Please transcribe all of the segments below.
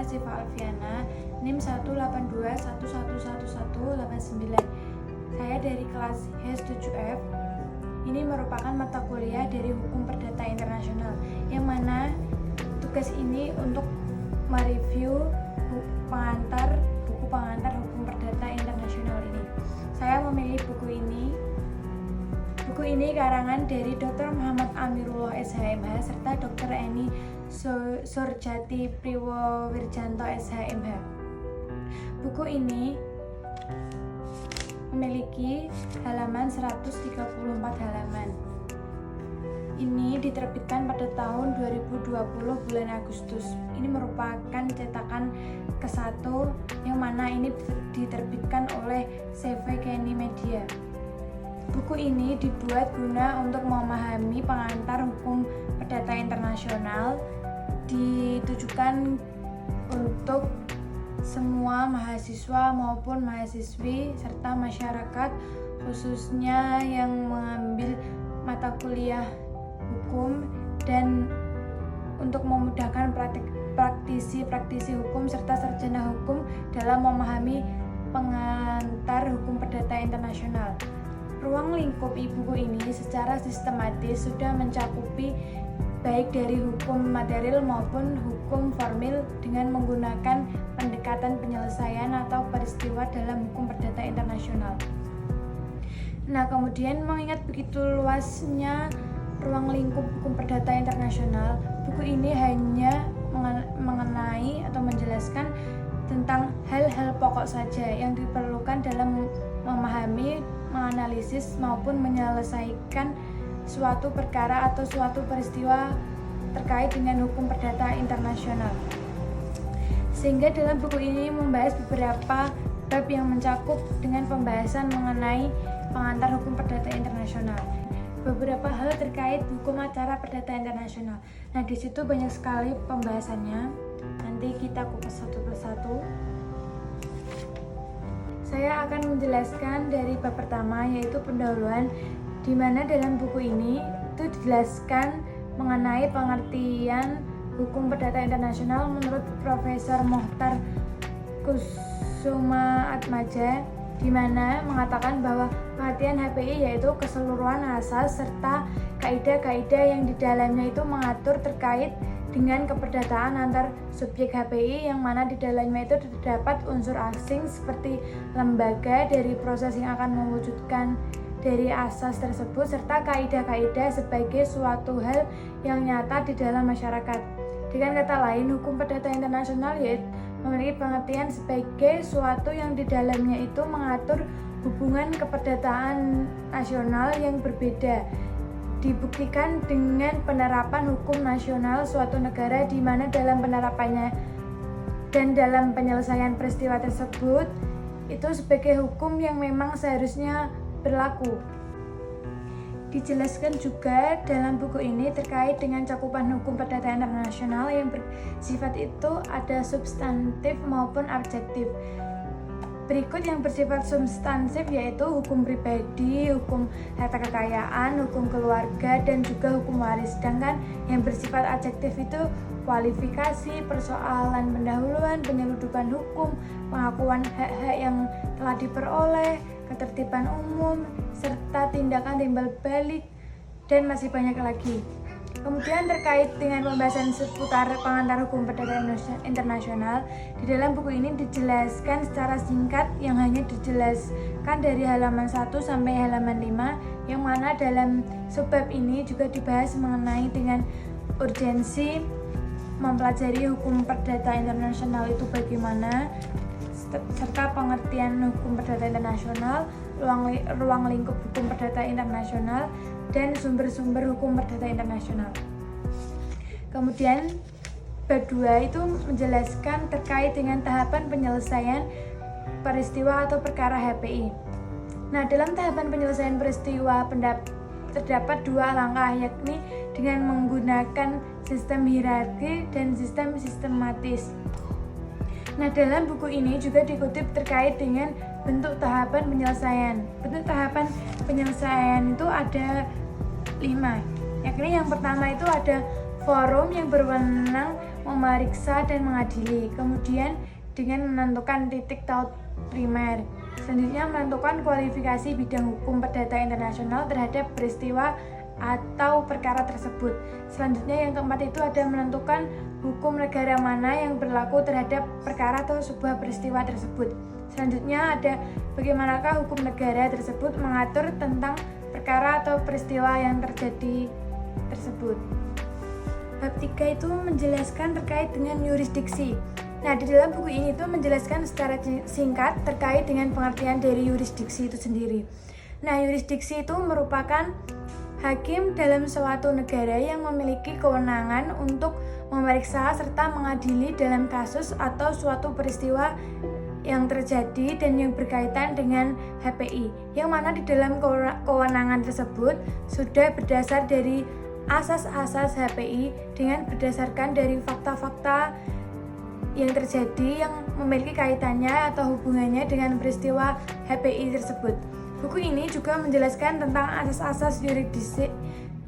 saya Siva Alfiana, NIM 182111189. Saya dari kelas H7F. Ini merupakan mata kuliah dari Hukum Perdata Internasional, yang mana tugas ini untuk mereview buku pengantar Hukum Perdata Internasional ini. Saya memilih buku ini. Buku ini karangan dari Dr. Muhammad Amirullah SHMH serta Dr. Eni Surjati Priwowirjanto SHMH. Buku ini memiliki halaman 134 halaman. Ini diterbitkan pada tahun 2020 bulan Agustus. Ini merupakan cetakan ke-1 yang mana ini diterbitkan oleh CV Kenny Media. Buku ini dibuat guna untuk memahami pengantar hukum perdata internasional, ditujukan untuk semua mahasiswa maupun mahasiswi serta masyarakat, khususnya yang mengambil mata kuliah hukum, dan untuk memudahkan praktisi hukum serta sarjana hukum dalam memahami pengantar hukum perdata internasional. Ruang lingkup buku ini secara sistematis sudah mencakupi baik dari hukum material maupun hukum formil dengan menggunakan pendekatan penyelesaian atau peristiwa dalam hukum perdata internasional. Nah, kemudian mengingat begitu luasnya ruang lingkup hukum perdata internasional, buku ini hanya mengenai atau menjelaskan tentang hal-hal pokok saja yang diperlukan dalam memahami, menganalisis maupun menyelesaikan suatu perkara atau suatu peristiwa terkait dengan hukum perdata internasional. Sehingga dalam buku ini membahas beberapa bab yang mencakup dengan pembahasan mengenai pengantar hukum perdata internasional. Beberapa hal terkait hukum acara perdata internasional. Nah, di situ banyak sekali pembahasannya. Nanti kita kupas satu persatu. Saya akan menjelaskan dari bab pertama, yaitu pendahuluan, di mana dalam buku ini itu dijelaskan mengenai pengertian hukum perdata internasional menurut Profesor Mohtar Kusumaatmadja, di mana mengatakan bahwa pengertian HPI yaitu keseluruhan asas serta kaidah-kaidah yang di dalamnya itu mengatur terkait dengan keperdataan antar subjek HPI, yang mana di dalamnya itu terdapat unsur asing seperti lembaga dari proses yang akan mewujudkan dari asas tersebut, serta kaidah-kaidah sebagai suatu hal yang nyata di dalam masyarakat. Dengan kata lain, hukum perdata internasional yaitu memiliki pengertian sebagai suatu yang di dalamnya itu mengatur hubungan keperdataan nasional yang berbeda, dibuktikan dengan penerapan hukum nasional suatu negara, di mana dalam penerapannya dan dalam penyelesaian peristiwa tersebut itu sebagai hukum yang memang seharusnya berlaku. Dijelaskan juga dalam buku ini terkait dengan cakupan hukum perdata internasional yang bersifat itu ada substantif maupun objektif. Berikut yang bersifat substansif yaitu hukum pribadi, hukum harta kekayaan, hukum keluarga, dan juga hukum waris. Sedangkan yang bersifat adjektif itu kualifikasi, persoalan pendahuluan, penyeludupan hukum, pengakuan hak-hak yang telah diperoleh, ketertiban umum, serta tindakan timbal balik, dan masih banyak lagi. Kemudian terkait dengan pembahasan seputar pengantar hukum perdata internasional, di dalam buku ini dijelaskan secara singkat yang hanya dijelaskan dari halaman 1 sampai halaman 5, yang mana dalam subbab ini juga dibahas mengenai dengan urgensi mempelajari hukum perdata internasional itu bagaimana, serta pengertian hukum perdata internasional, ruang lingkup hukum perdata internasional, dan sumber-sumber hukum perdata internasional. Kemudian bab 2 itu menjelaskan terkait dengan tahapan penyelesaian peristiwa atau perkara HPI. Nah, dalam tahapan penyelesaian peristiwa terdapat 2 langkah, yakni dengan menggunakan sistem hierarki dan sistem sistematis. Nah, dalam buku ini juga dikutip terkait dengan bentuk tahapan penyelesaian. Bentuk tahapan penyelesaian itu ada 5, yakni yang pertama itu ada forum yang berwenang memeriksa dan mengadili. Kemudian dengan menentukan titik taut primer. Selanjutnya menentukan kualifikasi bidang hukum perdata internasional terhadap peristiwa atau perkara tersebut. Selanjutnya yang keempat itu ada menentukan hukum negara mana yang berlaku terhadap perkara atau sebuah peristiwa tersebut. Selanjutnya ada bagaimanakah hukum negara tersebut mengatur tentang perkara atau peristiwa yang terjadi tersebut. Bab 3 itu menjelaskan terkait dengan yurisdiksi. Nah, di dalam buku ini itu menjelaskan secara singkat terkait dengan pengertian dari yurisdiksi itu sendiri. Nah, yurisdiksi itu merupakan hakim dalam suatu negara yang memiliki kewenangan untuk memeriksa serta mengadili dalam kasus atau suatu peristiwa yang terjadi dan yang berkaitan dengan HPI, yang mana di dalam kewenangan tersebut sudah berdasar dari asas-asas HPI dengan berdasarkan dari fakta-fakta yang terjadi yang memiliki kaitannya atau hubungannya dengan peristiwa HPI tersebut. Buku ini juga menjelaskan tentang asas-asas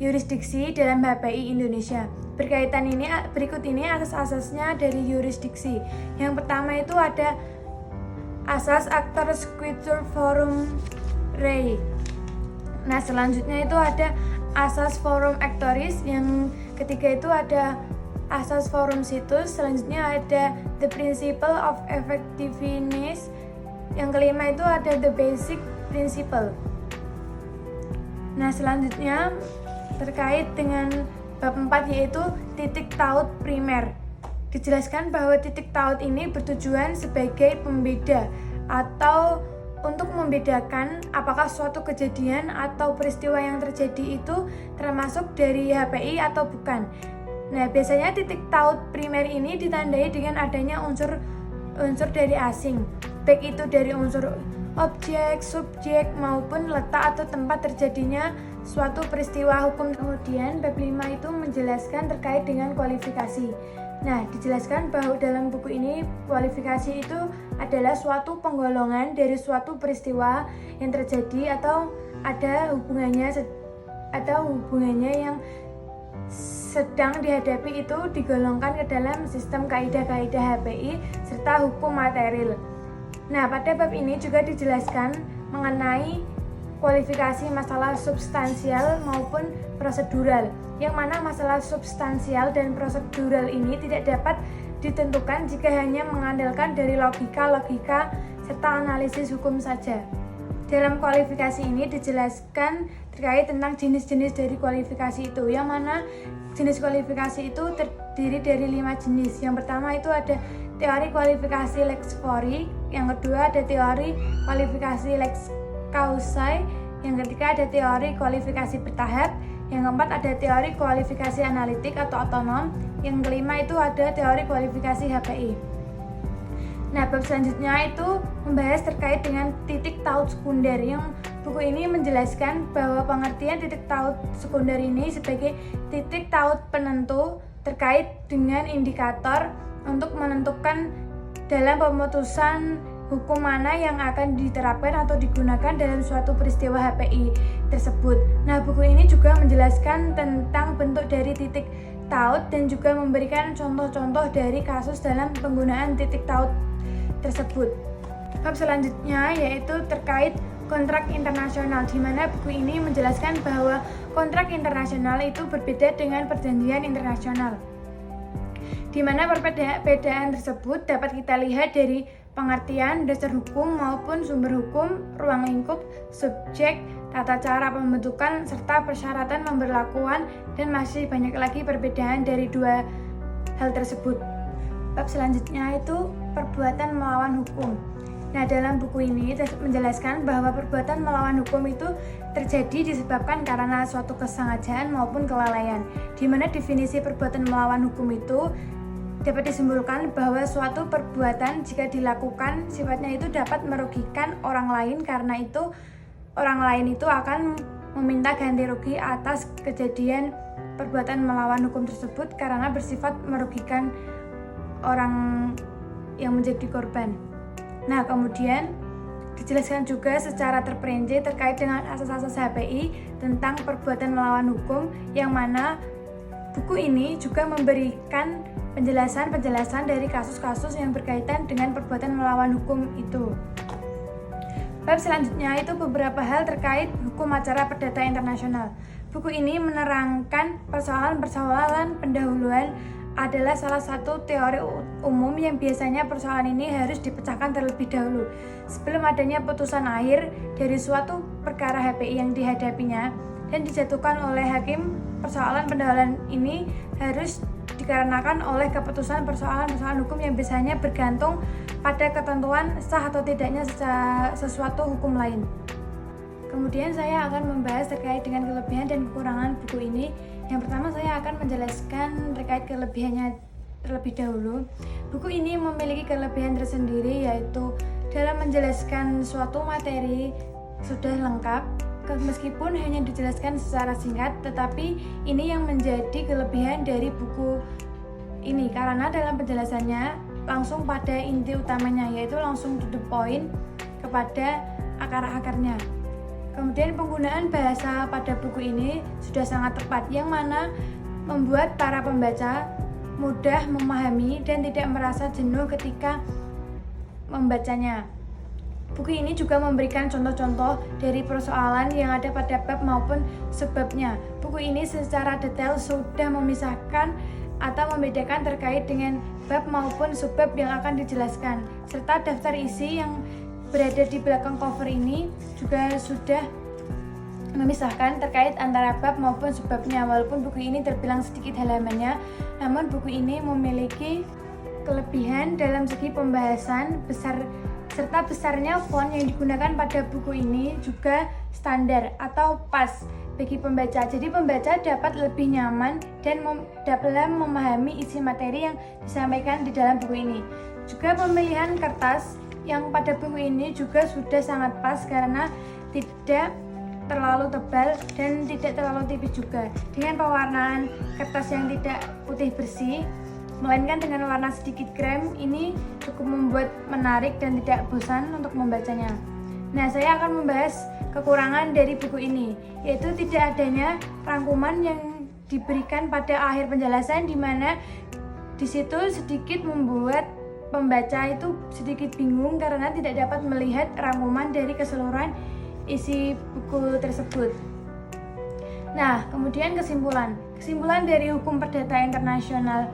yurisdiksi dalam HPI Indonesia. Berikut ini asas-asasnya dari yurisdiksi. Yang pertama itu ada asas actor squitur forum rei. Nah, selanjutnya itu ada asas forum actoris, yang ketiga itu ada asas forum situs, selanjutnya ada the principle of effectiveness, yang kelima itu ada the basic principle. Nah, selanjutnya terkait dengan bab 4 yaitu titik taut primer. Dijelaskan bahwa titik taut ini bertujuan sebagai pembeda atau untuk membedakan apakah suatu kejadian atau peristiwa yang terjadi itu termasuk dari HPI atau bukan. Nah, biasanya titik taut primer ini ditandai dengan adanya unsur dari asing, baik itu dari unsur objek, subjek maupun letak atau tempat terjadinya suatu peristiwa hukum. Kemudian bab 5 itu menjelaskan terkait dengan kualifikasi. Nah, dijelaskan bahwa dalam buku ini kualifikasi itu adalah suatu penggolongan dari suatu peristiwa yang terjadi atau ada hubungannya yang sedang dihadapi itu digolongkan ke dalam sistem kaidah-kaidah HPI serta hukum material. Nah, pada bab ini juga dijelaskan mengenai kualifikasi masalah substansial maupun prosedural, yang mana masalah substansial dan prosedural ini tidak dapat ditentukan jika hanya mengandalkan dari logika serta analisis hukum saja. Dalam kualifikasi ini dijelaskan terkait tentang jenis-jenis dari kualifikasi itu, yang mana jenis kualifikasi itu terdiri dari 5 jenis. Yang pertama itu ada teori kualifikasi lex fori, yang kedua ada teori kualifikasi lex causae, yang ketiga ada teori kualifikasi bertahap, yang keempat ada teori kualifikasi analitik atau otonom, yang kelima itu ada teori kualifikasi HPI. Nah, bab selanjutnya itu membahas terkait dengan titik taut sekunder, yang buku ini menjelaskan bahwa pengertian titik taut sekunder ini sebagai titik taut penentu terkait dengan indikator untuk menentukan dalam pemutusan hukum mana yang akan diterapkan atau digunakan dalam suatu peristiwa HPI tersebut. Nah, buku ini juga menjelaskan tentang bentuk dari titik taut dan juga memberikan contoh-contoh dari kasus dalam penggunaan titik taut tersebut. Bab selanjutnya yaitu terkait kontrak internasional, di mana buku ini menjelaskan bahwa kontrak internasional itu berbeda dengan perjanjian internasional, di mana perbedaan tersebut dapat kita lihat dari pengertian, dasar hukum maupun sumber hukum, ruang lingkup, subjek, tata cara pembentukan, serta persyaratan pemberlakuan, dan masih banyak lagi perbedaan dari dua hal tersebut. Bab selanjutnya itu perbuatan melawan hukum. Nah, dalam buku ini menjelaskan bahwa perbuatan melawan hukum itu terjadi disebabkan karena suatu kesengajaan maupun kelalaian, di mana definisi perbuatan melawan hukum itu dapat disimpulkan bahwa suatu perbuatan jika dilakukan sifatnya itu dapat merugikan orang lain, karena itu orang lain itu akan meminta ganti rugi atas kejadian perbuatan melawan hukum tersebut karena bersifat merugikan orang yang menjadi korban. Nah, kemudian dijelaskan juga secara terperinci terkait dengan asas-asas HPI tentang perbuatan melawan hukum, yang mana buku ini juga memberikan penjelasan dari kasus-kasus yang berkaitan dengan perbuatan melawan hukum itu. Bab selanjutnya itu beberapa hal terkait hukum acara perdata internasional. Buku ini menerangkan persoalan-persoalan pendahuluan adalah salah satu teori umum yang biasanya persoalan ini harus dipecahkan terlebih dahulu sebelum adanya putusan akhir dari suatu perkara HPI yang dihadapinya dan dijatuhkan oleh hakim. Persoalan pendahuluan ini harus dikarenakan oleh keputusan persoalan-persoalan hukum yang biasanya bergantung pada ketentuan sah atau tidaknya sesuatu hukum lain. Kemudian saya akan membahas terkait dengan kelebihan dan kekurangan buku ini. Yang pertama saya akan menjelaskan terkait kelebihannya terlebih dahulu. Buku ini memiliki kelebihan tersendiri, yaitu dalam menjelaskan suatu materi sudah lengkap, meskipun hanya dijelaskan secara singkat, tetapi ini yang menjadi kelebihan dari buku ini karena dalam penjelasannya langsung pada inti utamanya, yaitu langsung to the point kepada akar-akarnya. Kemudian penggunaan bahasa pada buku ini sudah sangat tepat, yang mana membuat para pembaca mudah memahami dan tidak merasa jenuh ketika membacanya. Buku ini juga memberikan contoh-contoh dari persoalan yang ada pada bab maupun subbabnya. Buku ini secara detail sudah memisahkan atau membedakan terkait dengan bab maupun subbab yang akan dijelaskan, serta daftar isi yang berada di belakang cover ini juga sudah memisahkan terkait antara bab maupun subbabnya. Walaupun buku ini terbilang sedikit halamannya, namun buku ini memiliki kelebihan dalam segi pembahasan serta besarnya font yang digunakan pada buku ini juga standar atau pas bagi pembaca. Jadi pembaca dapat lebih nyaman dan dalam memahami isi materi yang disampaikan di dalam buku ini. Juga pemilihan kertas yang pada buku ini juga sudah sangat pas karena tidak terlalu tebal dan tidak terlalu tipis juga, dengan pewarnaan kertas yang tidak putih bersih melainkan dengan warna sedikit krem. Ini cukup membuat menarik dan tidak bosan untuk membacanya. Nah, saya akan membahas kekurangan dari buku ini, yaitu tidak adanya rangkuman yang diberikan pada akhir penjelasan, di mana di situ sedikit membuat pembaca itu sedikit bingung karena tidak dapat melihat rangkuman dari keseluruhan isi buku tersebut. Nah, kemudian kesimpulan dari hukum perdata internasional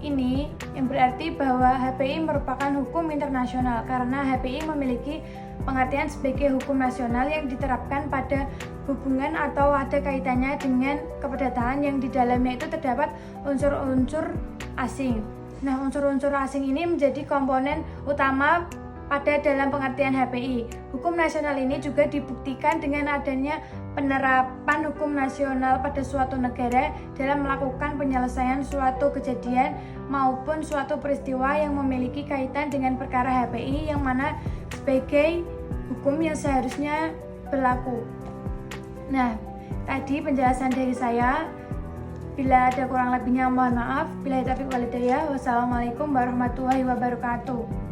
ini yang berarti bahwa HPI merupakan hukum internasional karena HPI memiliki pengertian sebagai hukum nasional yang diterapkan pada hubungan atau ada kaitannya dengan keperdataan yang di dalamnya itu terdapat unsur-unsur asing. Nah, unsur-unsur asing ini menjadi komponen utama pada dalam pengertian HPI. Hukum nasional ini juga dibuktikan dengan adanya penerapan hukum nasional pada suatu negara dalam melakukan penyelesaian suatu kejadian maupun suatu peristiwa yang memiliki kaitan dengan perkara HPI, yang mana sebagai hukum yang seharusnya berlaku. Nah, tadi penjelasan dari saya. Bila ada kurang lebihnya mohon maaf. Billahi taufiq wal hidayah. Wassalamualaikum warahmatullahi wabarakatuh.